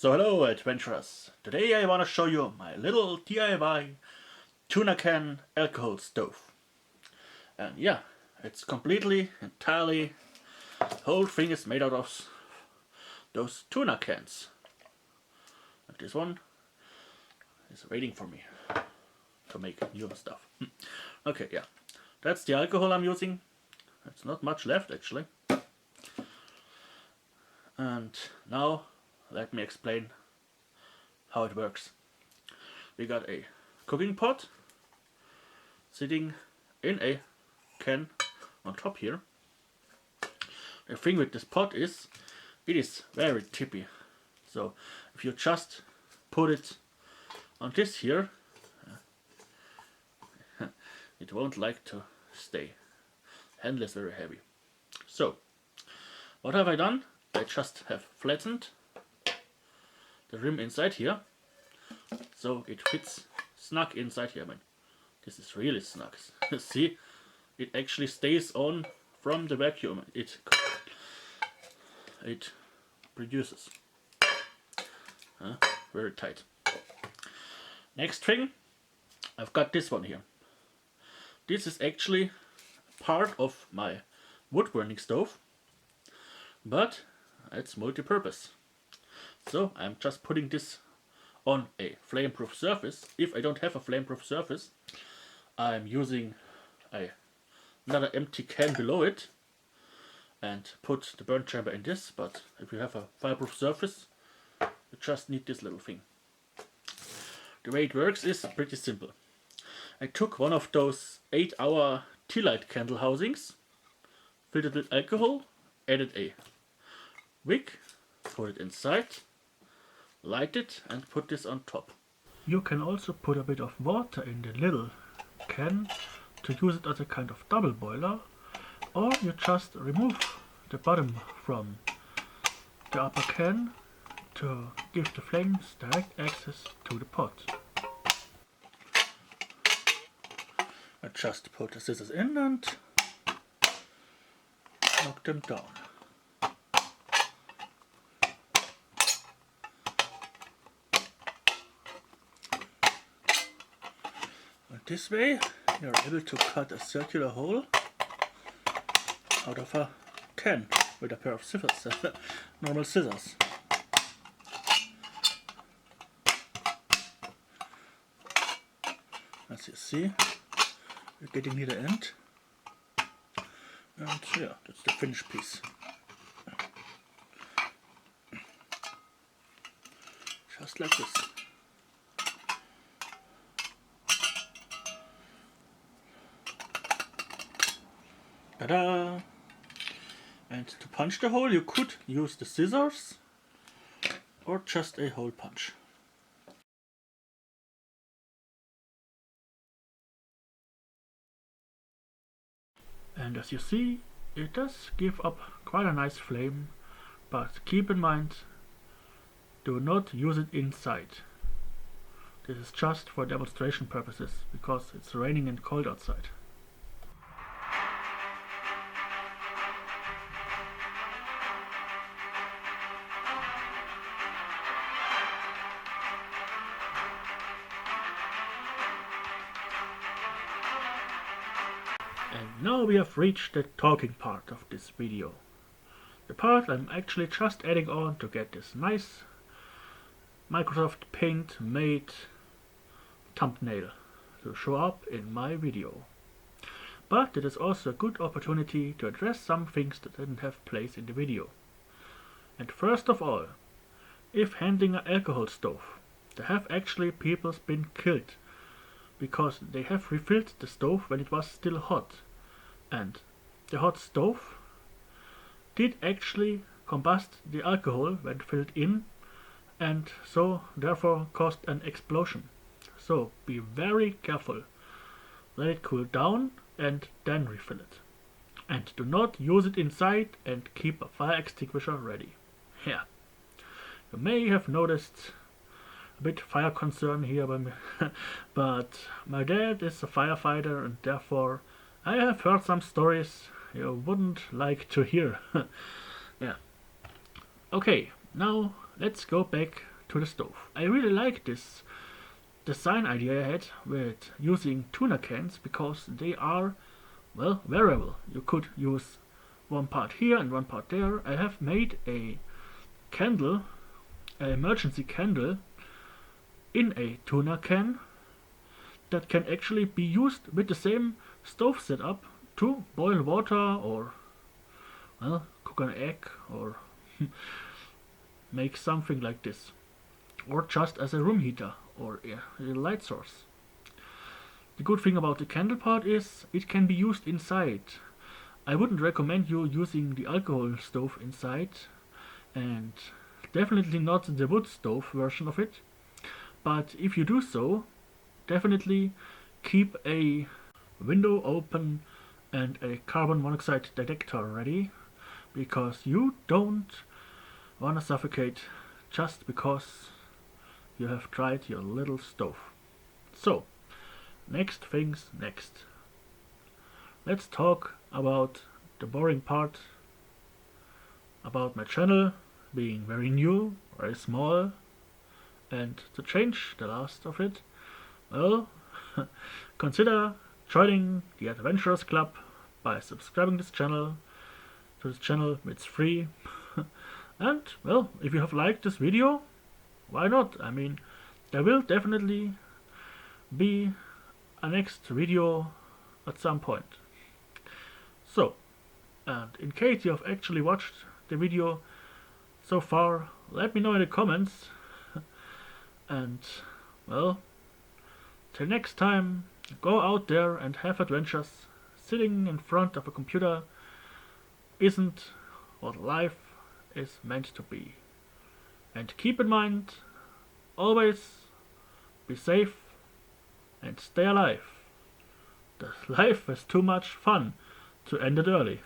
So hello adventurers, today I want to show you my little DIY Tuna Can alcohol stove. And yeah, it's entirely, the whole thing is made out of those tuna cans. And this one is waiting for me to make new stuff. Okay, yeah, that's the alcohol I'm using. It's not much left actually. And now let me explain how it works. We got a cooking pot sitting in a can on top here. The thing with this pot is, it is very tippy. So if you just put it on this here, it won't like to stay. Handle is very heavy. So what have I done? I just have flattened the rim inside here, so it fits snug inside here. I mean, this is really snug. See, it actually stays on from the vacuum. It produces very tight. Next thing, I've got this one here. This is actually part of my wood burning stove, but it's multi-purpose. So I'm just putting this on a flame-proof surface. If I don't have a flame-proof surface, I'm using another empty can below it and put the burn chamber in this. But if you have a fireproof surface, you just need this little thing. The way it works is pretty simple. I took one of those 8-hour tea light candle housings, filled it with alcohol, added a wick, put it inside, light it and put this on top. You can also put a bit of water in the little can to use it as a kind of double boiler, or you just remove the bottom from the upper can to give the flames direct access to the pot. I just put the scissors in and knock them down. And this way you're able to cut a circular hole out of a can with a pair of scissors, normal scissors. As you see, we're getting near the end, and yeah, that's the finished piece. Just like this. Ta-da! And to punch the hole you could use the scissors or just a hole punch. And as you see, it does give up quite a nice flame, but keep in mind, do not use it inside. This is just for demonstration purposes, because it's raining and cold outside. And now we have reached the talking part of this video. The part I'm actually just adding on to get this nice Microsoft Paint made thumbnail to show up in my video. But it is also a good opportunity to address some things that didn't have place in the video. And first of all, if handling an alcohol stove, there have actually people been killed because they have refilled the stove when it was still hot, and the hot stove did actually combust the alcohol when filled in, and so therefore caused an explosion. So be very careful, let it cool down and then refill it. And do not use it inside, and keep a fire extinguisher ready. Yeah, you may have noticed a bit fire concern here by me, but my dad is a firefighter and therefore I have heard some stories you wouldn't like to hear. Yeah. Okay, now let's go back to the stove. I really like this design idea I had with using tuna cans because they are, well, variable. You could use one part here and one part there. I have made a candle, an emergency candle, in a tuna can that can actually be used with the same stove setup to boil water or, well, cook an egg or make something like this, or just as a room heater or a light source. The good thing about the candle part is it can be used inside. I wouldn't recommend you using the alcohol stove inside, and definitely not the wood stove version of it. But if you do so, definitely keep a window open and a carbon monoxide detector ready, because you don't want to suffocate just because you have tried your little stove. So, next things next. Let's talk about the boring part about my channel being very new, very small, and to change the last of it, well, consider joining the Adventurers Club by subscribing to this channel. It's free. And, well, if you have liked this video, why not? I mean, there will definitely be a next video at some point. So, and in case you have actually watched the video so far, let me know in the comments. And, well, till next time, go out there and have adventures. Sitting in front of a computer isn't what life is meant to be. And keep in mind, always be safe and stay alive. The life is too much fun to end it early.